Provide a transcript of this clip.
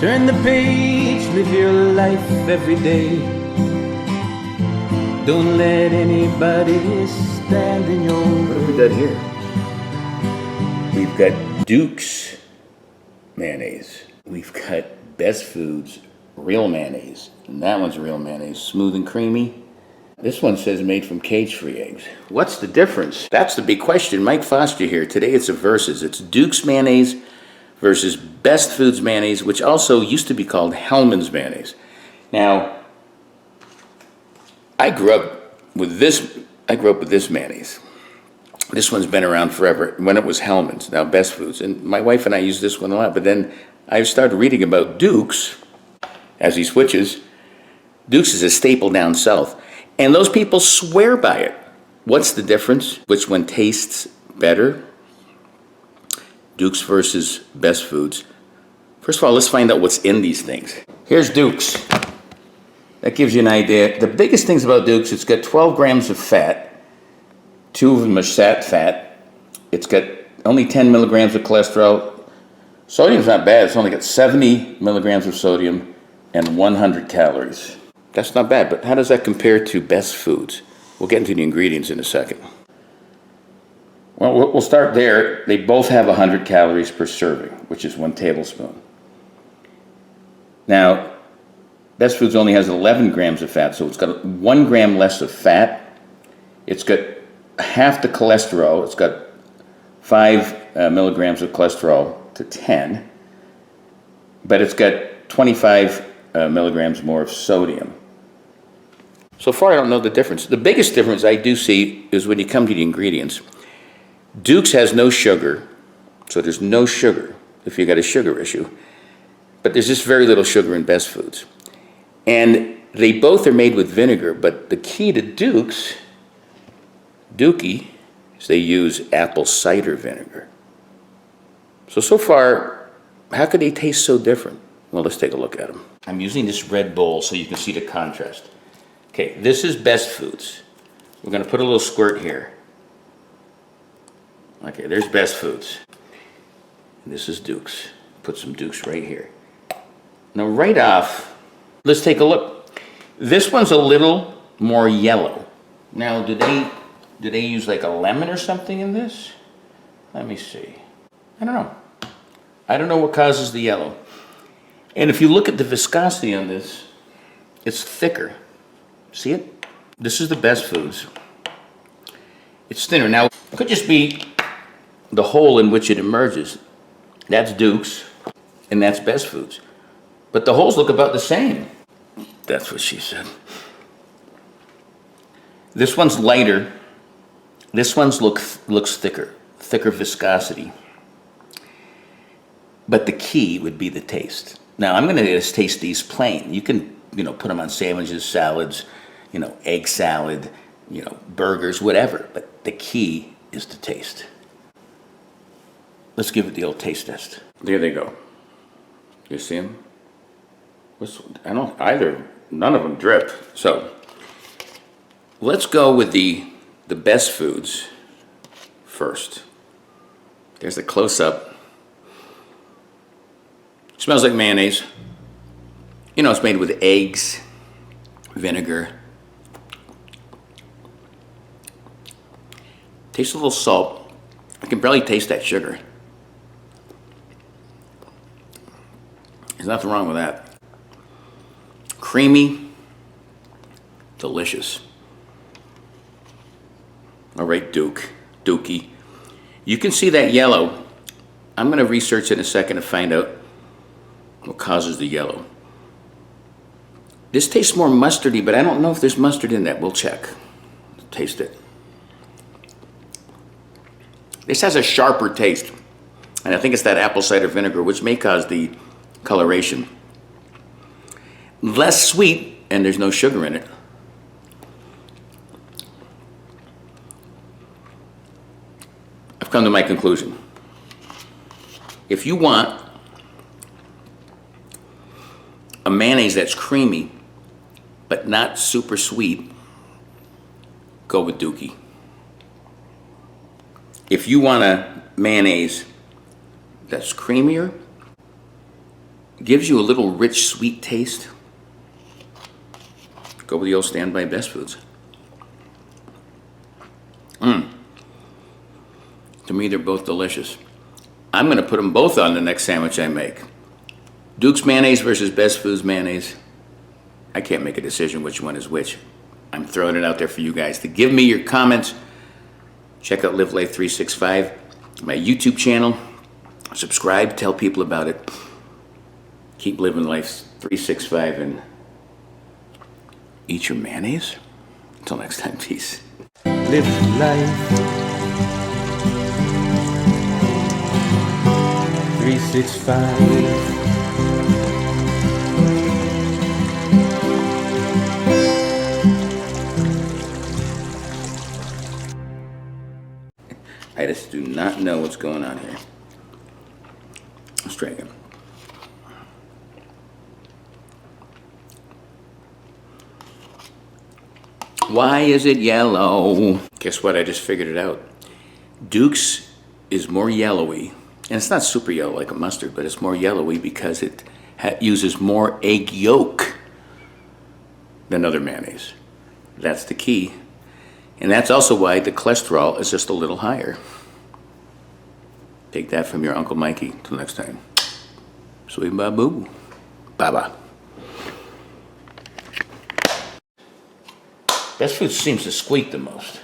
Turn the page, live your life every day. Don't let anybody stand in your way. What have we done here? We've got Duke's mayonnaise. We've got Best Foods real mayonnaise. And that one's real mayonnaise, smooth and creamy. This one says made from cage-free eggs. What's the difference? That's the big question. Mike Foster here. Today it's a versus. It's Duke's mayonnaise versus Best Foods mayonnaise, which also used to be called Hellmann's mayonnaise. Now, I grew up with this mayonnaise. This one's been around forever. When it was Hellmann's, now Best Foods. And my wife and I use this one a lot. But then I started reading about Duke's as he switches. Duke's is a staple down south. And those people swear by it. What's the difference? Which one tastes better? Duke's versus Best Foods. First of all, let's find out what's in these things. Here's Duke's. That gives you an idea. The biggest things about Duke's, it's got 12 grams of fat. 2 of them are sat fat. It's got only 10 milligrams of cholesterol. Sodium's not bad. It's only got 70 milligrams of sodium and 100 calories. That's not bad, but how does that compare to Best Foods? We'll get into the ingredients in a second. Well, we'll start there. They both have 100 calories per serving, which is 1 tablespoon. Now, Best Foods only has 11 grams of fat, so it's got 1 gram less of fat. It's got half the cholesterol. It's got 5 milligrams of cholesterol to 10, but it's got 25 milligrams more of sodium. So far, I don't know the difference. The biggest difference I do see is when you come to the ingredients. Duke's has no sugar, so there's no sugar if you got a sugar issue, but there's just very little sugar in Best Foods. And they both are made with vinegar, but the key to Dukey, is they use apple cider vinegar. So far, how could they taste so different? Well, let's take a look at them. I'm using this red bowl so you can see the contrast. Okay, this is Best Foods. We're going to put a little squirt here. Okay, there's Best Foods. And this is Duke's. Put some Duke's right here. Now, right off, let's take a look. This one's a little more yellow. Now, do they use like a lemon or something in this? Let me see. I don't know. I don't know what causes the yellow. And if you look at the viscosity on this, it's thicker. See it? This is the Best Foods. It's thinner. Now, it could just be the hole in which it emerges. That's Duke's, and that's Best Foods. But the holes look about the same. That's what she said. This one's lighter. This one's looks thicker viscosity. But the key would be the taste. Now, I'm going to just taste these plain. You can, put them on sandwiches, salads, egg salad, burgers, whatever. But the key is the taste. Let's give it the old taste test. There they go. You see them? None of them drip. So, let's go with the Best Foods first. There's a close-up. Smells like mayonnaise. It's made with eggs, vinegar. Tastes a little salt. I can barely taste that sugar. There's nothing wrong with that. Creamy, delicious. All right, Dukey. You can see that yellow. I'm going to research it in a second to find out what causes the yellow. This tastes more mustardy, but I don't know if there's mustard in that. We'll check. Taste it. This has a sharper taste, and I think it's that apple cider vinegar, which may cause the coloration. Less sweet, and there's no sugar in it. I've come to my conclusion. If you want a mayonnaise that's creamy, but not super sweet, go with Dukey. If you want a mayonnaise that's creamier, Gives you a little rich, sweet taste. Go with the old standby Best Foods. To me, they're both delicious. I'm going to put them both on the next sandwich I make. Duke's mayonnaise versus Best Foods mayonnaise. I can't make a decision which one is which. I'm throwing it out there for you guys to give me your comments. Check out Live Life 365, my YouTube channel. Subscribe, tell people about it. Keep living life 365 and eat your mayonnaise. Until next time, peace. Live life 365. I just do not know what's going on here. Let's try again. Why is it yellow? Guess what? I just figured it out. Duke's is more yellowy, and it's not super yellow like a mustard, but it's more yellowy because it uses more egg yolk than other mayonnaise. That's the key. And that's also why the cholesterol is just a little higher. Take that from your Uncle Mikey. Till next time. Sweet babu. Baba. Best Food seems to squeak the most.